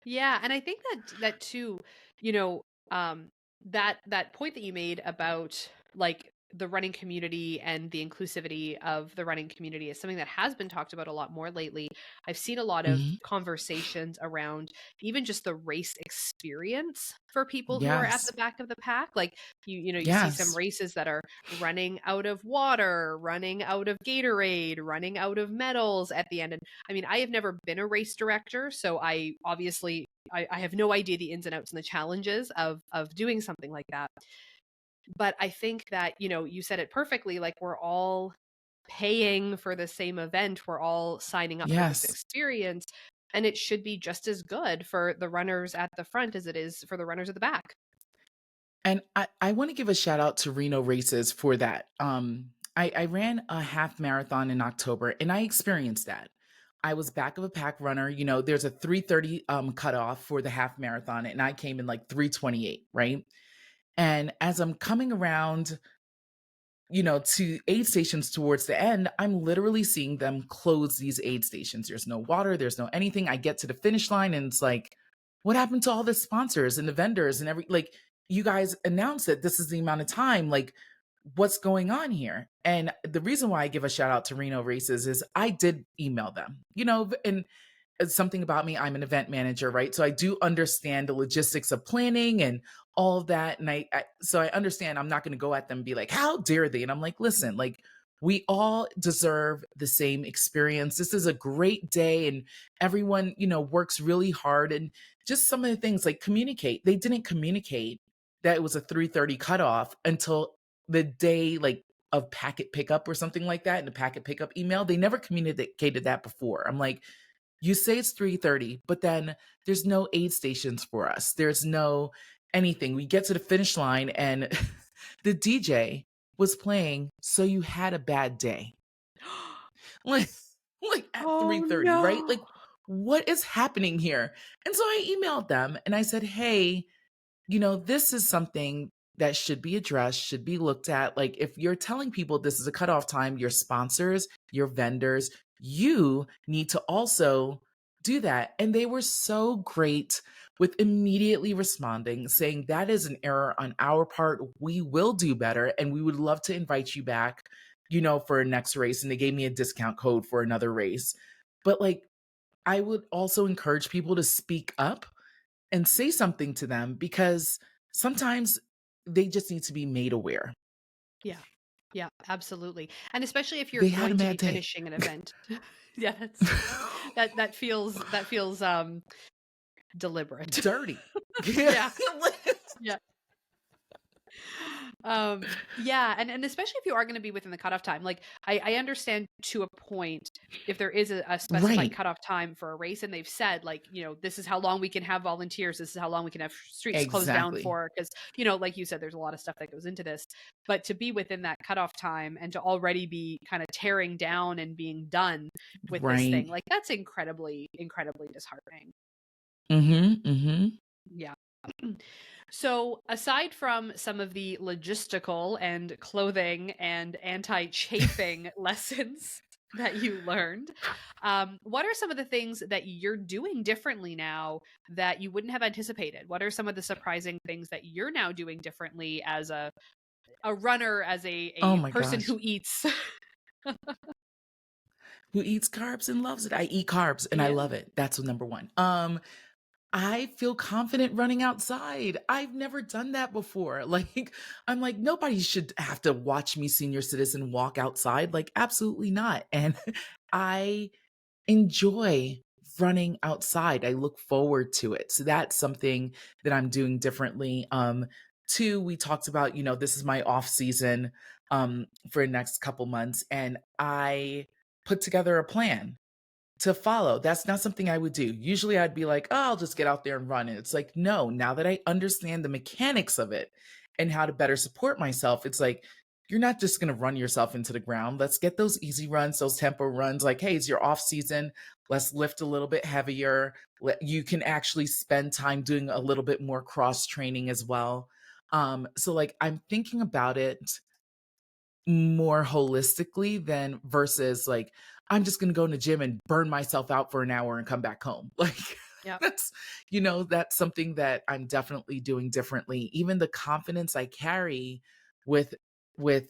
Yeah, and I think that too, you know, that point that you made about like the running community and the inclusivity of the running community is something that has been talked about a lot more lately. I've seen a lot of Mhm. conversations around even just the race experience for people who are at Yes. the back of the pack. Like you see some Yes. races that are running out of water, running out of Gatorade, running out of medals at the end. And I mean, I have never been a race director, so I obviously I have no idea the ins and outs and the challenges of doing something like that. But I think that, you said it perfectly, like we're all paying for the same event, we're all signing up for this Yes. experience, and it should be just as good for the runners at the front as it is for the runners at the back. And I want to give a shout out to Reno Races for that. I ran a half marathon in October and I experienced that. I was back of a pack runner. There's a 3:30 cutoff for the half marathon, and I came in like 3:28, right? And as I'm coming around, to aid stations towards the end, I'm literally seeing them close these aid stations. There's no water, there's no anything. I get to the finish line and it's like, what happened to all the sponsors and the vendors and like, you guys announced that this is the amount of time. Like, what's going on here? And the reason why I give a shout out to Reno Races is I did email them, and it's something about me. I'm an event manager, right? So I do understand the logistics of planning and all of that. And so I understand I'm not going to go at them and be like, how dare they? And I'm like, listen, like we all deserve the same experience. This is a great day and everyone, works really hard. And just some of the things like communicate. They didn't communicate that it was a 3:30 cutoff until the day like of packet pickup or something like that in the packet pickup email. They never communicated that before. I'm like, you say it's 3:30, but then there's no aid stations for us. There's no anything. We get to the finish line and the DJ was playing So You Had a Bad Day. Like like at Oh 3:30, right? no. Like what is happening here? And so I emailed them and I said, "Hey, this is something that should be addressed, should be looked at. Like, if you're telling people this is a cutoff time, your sponsors, your vendors, you need to also do that." And they were so great with immediately responding, saying, that is an error on our part. We will do better. And we would love to invite you back, for a next race. And they gave me a discount code for another race. But like, I would also encourage people to speak up and say something to them because sometimes they just need to be made aware. Yeah. Yeah, absolutely. And especially if you're They had a going to be bad day. finishing an event. Yeah, that feels deliberate. Dirty. Yeah. Yeah. Yeah, and especially if you are going to be within the cutoff time. Like I understand to a point if there is a specified Right. cutoff time for a race and they've said like, this is how long we can have volunteers, this is how long we can have streets closed down Exactly. for, because like you said, there's a lot of stuff that goes into this. But to be within that cutoff time and to already be kind of tearing down and being done with this thing, Right. like that's incredibly, incredibly disheartening. Mhm. Mhm. Yeah. So, aside from some of the logistical and clothing and anti-chafing lessons that you learned, what are some of the things that you're doing differently now that you wouldn't have anticipated? What are some of the surprising things that you're now doing differently as a runner, as Oh a my person gosh. who eats? Who eats carbs and loves it? I eat carbs and I Yeah. love it. That's number 1. I feel confident running outside. I've never done that before. Like, I'm like, nobody should have to watch me, senior citizen, walk outside. Like, absolutely not. And I enjoy running outside. I look forward to it. So that's something that I'm doing differently. Two, we talked about, this is my off season for the next couple months. And I put together a plan to follow. That's not something I would do. Usually I'd be like, oh, I'll just get out there and run. And it's like, no, now that I understand the mechanics of it and how to better support myself, it's like, you're not just going to run yourself into the ground. Let's get those easy runs, those tempo runs. Like, hey, it's your off season. Let's lift a little bit heavier. You can actually spend time doing a little bit more cross training as well. So like I'm thinking about it more holistically than versus like I'm just going to go in the gym and burn myself out for an hour and come back home. Like Yep. that's that's something that I'm definitely doing differently. Even the confidence I carry with with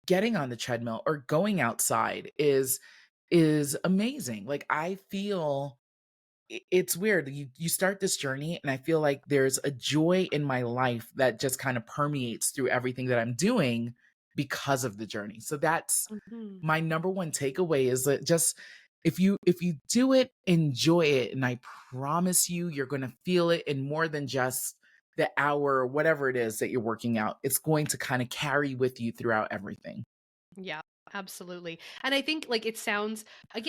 getting on the treadmill or going outside is amazing. Like I feel it's weird. You start this journey and I feel like there's a joy in my life that just kind of permeates through everything that I'm doing because of the journey. So that's Mhm. my number one takeaway is that just if you do it, enjoy it, and I promise you you're going to feel it in more than just the hour or whatever it is that you're working out. It's going to kind of carry with you throughout everything. Yeah, absolutely. And I think like it sounds like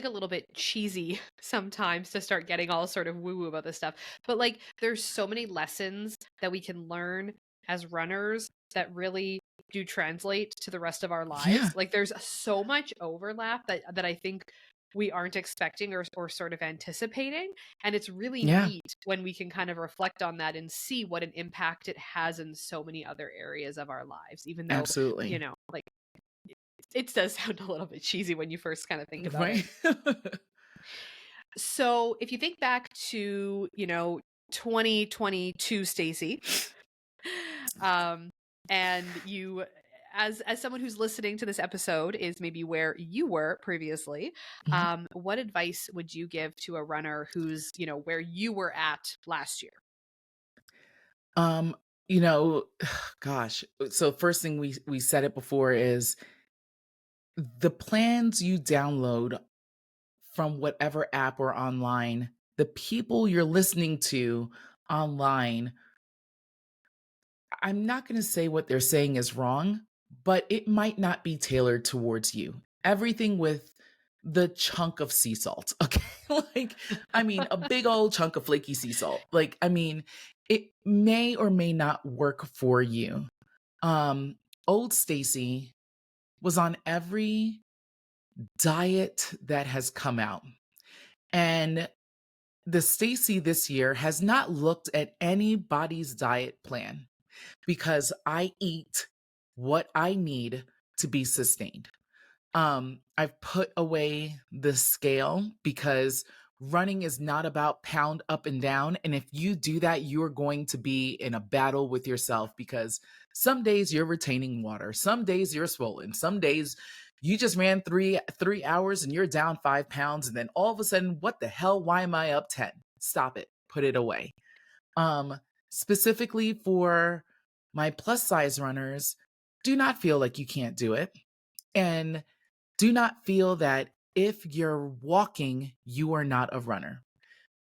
a little bit cheesy sometimes to start getting all sort of woo-woo about this stuff. But like there's so many lessons that we can learn as runners that really do translate to the rest of our lives. Yeah. Like there's so much overlap that I think we aren't expecting or sort of anticipating. And it's really Yeah, neat when we can kind of reflect on that and see what an impact it has in so many other areas of our lives, even though, absolutely. like it does sound a little bit cheesy when you first kind of think about it. Right? So, if you think back to, 2022 Stacy, um, and you as someone who's listening to this episode is maybe where you were previously, Mhm. what advice would you give to a runner who's, where you were at last year? Um, you know, gosh. So first thing we said it before is the plans you download from whatever app or online, the people you're listening to online, I'm not going to say what they're saying is wrong, but it might not be tailored towards you. Everything with the chunk of sea salt. Okay. Like, I mean, a big old chunk of flaky sea salt. Like, I mean, it may or may not work for you. Um, Old Stacy was on every diet that has come out. And the Stacy this year has not looked at anybody's diet plan because I eat what I need to be sustained. I've put away the scale because running is not about pound up and down. And if you do that, you're going to be in a battle with yourself because some days you're retaining water, some days you're swollen, some days you just ran three hours and you're down 5 pounds, and then all of a sudden, what the hell? Why am I up 10? Stop it. Put it away. Um, Specifically for my plus size runners, do not feel like you can't do it. And do not feel that if you're walking, you are not a runner.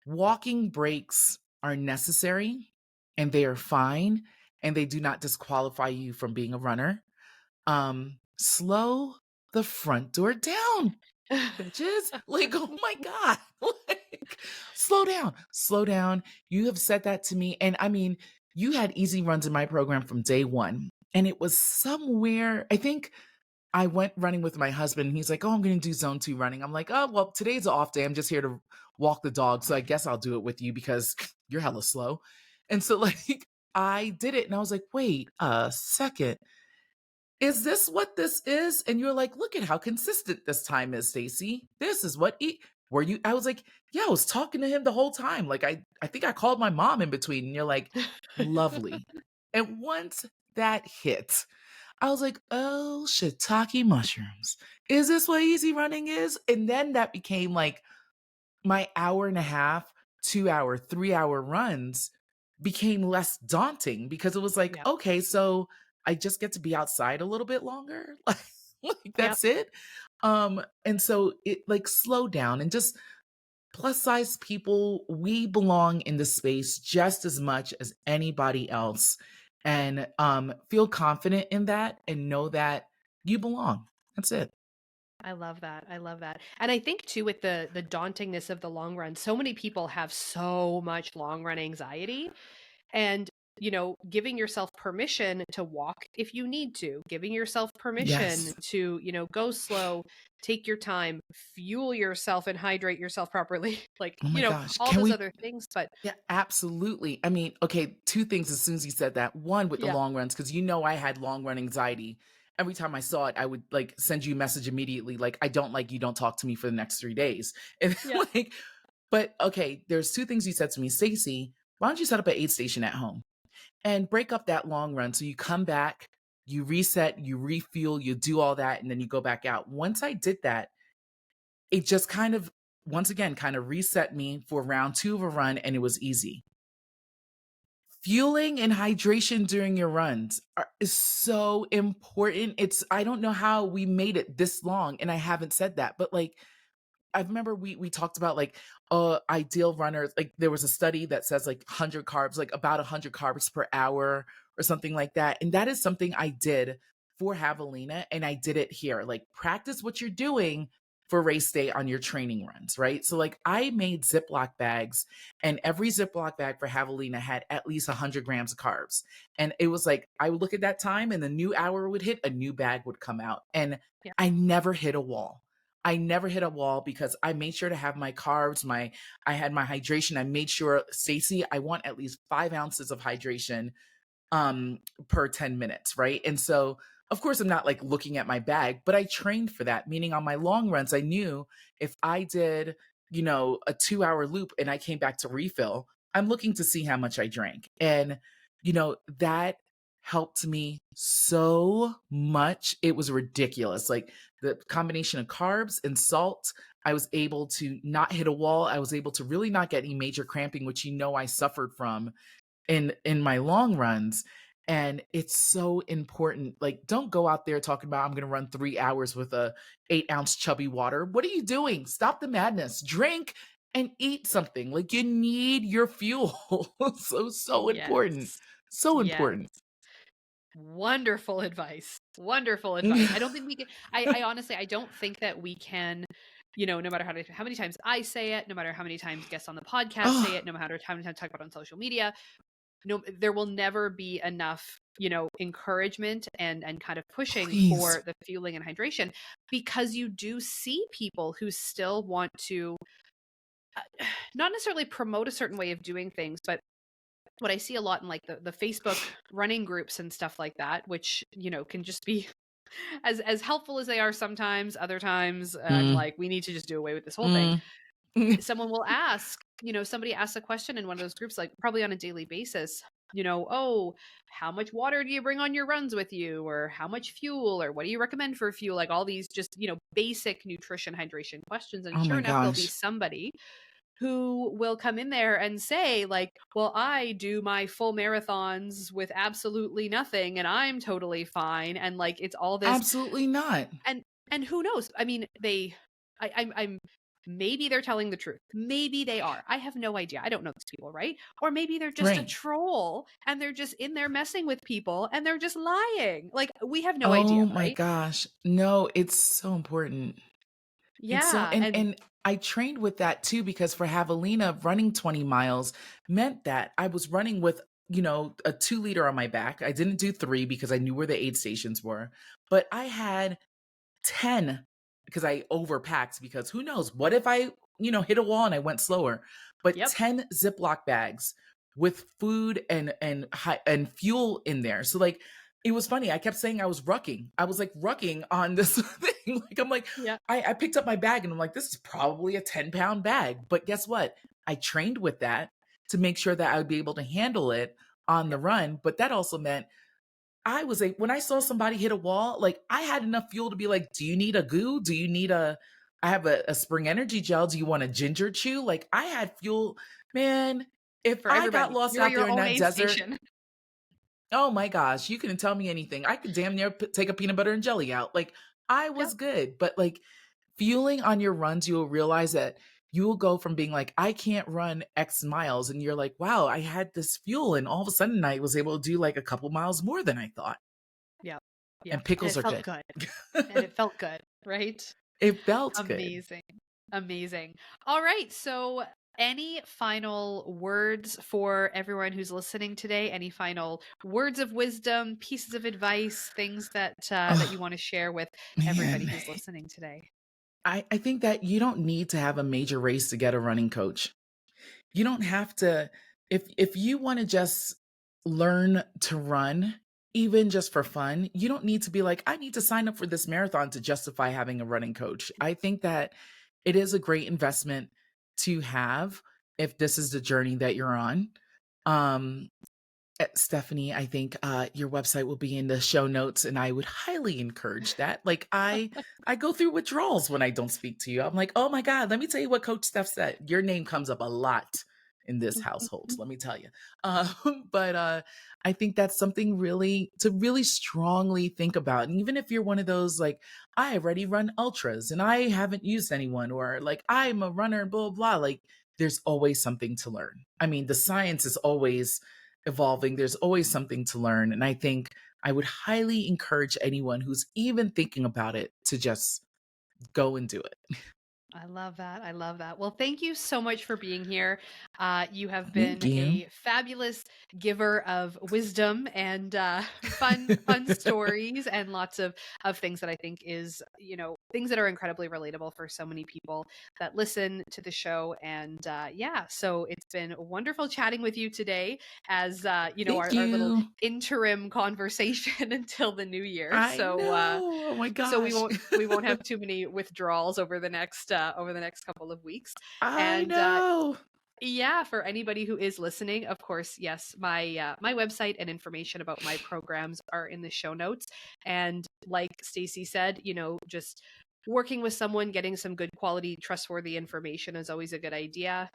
Walking breaks are necessary and they are fine and they do not disqualify you from being a runner. Slow the front door down, bitches. Like, oh my God. Like, slow down, slow down. You have said that to me. And I mean, you had easy runs in my program from day one. And it was somewhere, I think I went running with my husband. And he's like, oh, I'm going to do zone two running. I'm like, oh, well, today's an off day. I'm just here to walk the dog. So I guess I'll do it with you because you're hella slow. And so, like, I did it. And I was like, wait a second, is this what this is? And you're like, look at how consistent this time is, Stacy. This is what were you? I was like, yeah, I was talking to him the whole time. Like I think I called my mom in between. And you're like, lovely. And once that hit, I was like, oh, shiitake mushrooms. Is this what easy running is? And then that became like my hour and a half, 2 hour, 3 hour runs became less daunting because it was like, Yep. okay, so I just get to be outside a little bit longer. Like Yep. that's it. And so it like slow down and just plus size people, we belong in the space just as much as anybody else. And feel confident in that and know that you belong. That's it. I love that. I love that. And I think too with the dauntingness of the long run, so many people have so much long run anxiety. And giving yourself permission to walk if you need to, giving yourself permission Yes. to, go slow, take your time, fuel yourself and hydrate yourself properly, like, Oh my gosh. all Can those we other things. But Yeah, absolutely. I mean, okay, two things as soon as you said that. One with the yeah, long runs, because I had long run anxiety. Every time I saw it, I would like send you a message immediately, like, I don't like you, don't talk to me for the next 3 days. And yeah, like, but okay, there's two things you said to me. Stacey, why don't you set up an aid station at home and break up that long run? So you come back, you reset, you refuel, you do all that, and then you go back out. Once I did that, it just kind of once again kind of reset me for round two of a run, and it was easy. Fueling and hydration during your runs is so important. I don't know how we made it this long, and I haven't said that, but like I remember we talked about like ideal runners. Like there was a study that says like 100 carbs, like about 100 carbs per hour or something like that. And that is something I did for Javelina, and I did it here. Like practice what you're doing for race day on your training runs, right? So like I made Ziploc bags, and every Ziploc bag for Javelina had at least 100 grams of carbs. And it was like I would look at that time, and the new hour would hit, a new bag would come out, and yeah, I never hit a wall. I never hit a wall because I made sure to have my carbs, I had my hydration. I made sure, Stacey, I want at least 5 ounces of hydration per 10 minutes, right? And so of course I'm not like looking at my bag, but I trained for that, meaning on my long runs, I knew if I did, a 2 hour loop and I came back to refill, I'm looking to see how much I drank. And, that helped me so much. It was ridiculous. Like the combination of carbs and salt, I was able to not hit a wall. I was able to really not get any major cramping, which I suffered from in my long runs. And it's so important. Like don't go out there talking about I'm going to run 3 hours with a 8-ounce chubby water. What are you doing? Stop the madness. Drink and eat something. Like you need your fuel. So important. yes, So yes. important. Wonderful advice. Wonderful advice. I don't think we can, I honestly, I don't think that we can, no matter how many times I say it, no matter how many times guests on the podcast say Oh, it, no matter how many times I talk about it on social media, no, there will never be enough, encouragement and kind of pushing please. for the fueling and hydration, because you do see people who still want to not necessarily promote a certain way of doing things, but what I see a lot in like the Facebook running groups and stuff like that, which, can just be as helpful as they are sometimes, other times I'm Mm, like, we need to just do away with this whole thing. mm. Someone will ask, somebody asks a question in one of those groups, like probably on a daily basis, oh, how much water do you bring on your runs with you? Or how much fuel? Or what do you recommend for fuel? Like all these just, basic nutrition, hydration questions. And Oh sure my enough, there'll be gosh. somebody who will come in there and say like, well, I do my full marathons with absolutely nothing and I'm totally fine. And like, it's all this. Absolutely not. And, and who knows? I mean, I'm maybe they're telling the truth. Maybe they are. I have no idea. I don't know these people, right? Or maybe they're just a Right. troll and they're just in there messing with people and they're just lying. Like we have no idea, Oh my right? gosh. No, it's so important. It's so Yeah. and I trained with that too because for Javelina, running 20 miles meant that I was running with, a 2 liter on my back. I didn't do 3 because I knew where the aid stations were, but I had 10 because I overpacked because who knows? What if I, hit a wall and I went slower? But Yep. 10 Ziploc bags with food and fuel in there. So like it was funny. I kept saying I was rucking. I was like rucking on this thing. Like I'm like, Yeah. I picked up my bag and I'm like, this is probably a 10-pound bag. But guess what? I trained with that to make sure that I would be able to handle it on the Yep. run. But that also meant when I saw somebody hit a wall, like I had enough fuel to be like, do you need a goo? Do you need I have a spring energy gel. Do you want a ginger chew? Like I had fuel, man. If For I got everybody. lost You're out there your in own that aid desert, station. oh my gosh, you couldn't tell me anything. I could damn near take a peanut butter and jelly out. Like I Yep. was good. But like fueling on your runs, you will realize that you will go from being like, I can't run X miles. And you're like, wow, I had this fuel. And all of a sudden I was able to do like a couple miles more than I thought. Yep. Yep. And And pickles it are felt good. good. And it felt good, right? It felt good. Amazing. Amazing. All right. So Any final words for everyone who's listening today? Any final words of wisdom, pieces of advice, things that that you Oh, want to share with everybody man. who's listening today? I think that you don't need to have a major race to get a running coach. You don't have to if you want to just learn to run even just for fun, you don't need to be like I need to sign up for this marathon to justify having a running coach. I think that it is a great investment to have if this is the journey that you're on. Um Stephanie, I think your website will be in the show notes, and I would highly encourage that. Like I go through withdrawals when I don't speak to you. I'm like, oh my god, let me tell you what Coach Steph said. Your name comes up a lot in this household. Let me tell you. But I think that's something really to really strongly think about. And even if you're one of those like I already run ultras and I haven't used anyone, or like I'm a runner, blah blah. Like there's always something to learn. I mean, the science is always evolving. There's always something to learn. And I think I would highly encourage anyone who's even thinking about it to just go and do it. I love that. I love that. Well, thank you so much for being here. You have Thank been you. a fabulous giver of wisdom and fun stories and lots of things that I think is, things that are incredibly relatable for so many people that listen to the show. And so it's been wonderful chatting with you today as, Thank our little you. interim conversation until the new year. I know. Oh my So gosh. we won't have too many withdrawals over the next couple of weeks. I And know. yeah, for anybody who is listening, of course, yes, my website and information about my programs are in the show notes. And like Stacy said, just working with someone, getting some good quality, trustworthy information is always a good idea.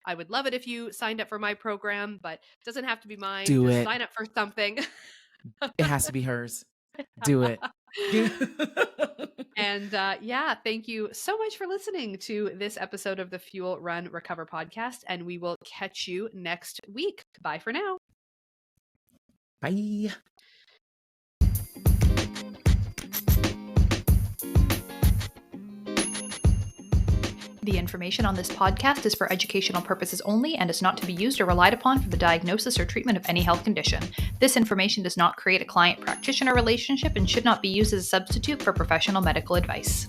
I would love it if you signed up for my program, but it doesn't have to be mine. Do Just it. sign up for something. It has to be hers. Do it. And thank you so much for listening to this episode of the Fuel Run Recover podcast. And we will catch you next week. Bye for now. Bye. The information on this podcast is for educational purposes only and is not to be used or relied upon for the diagnosis or treatment of any health condition. This information does not create a client-practitioner relationship and should not be used as a substitute for professional medical advice.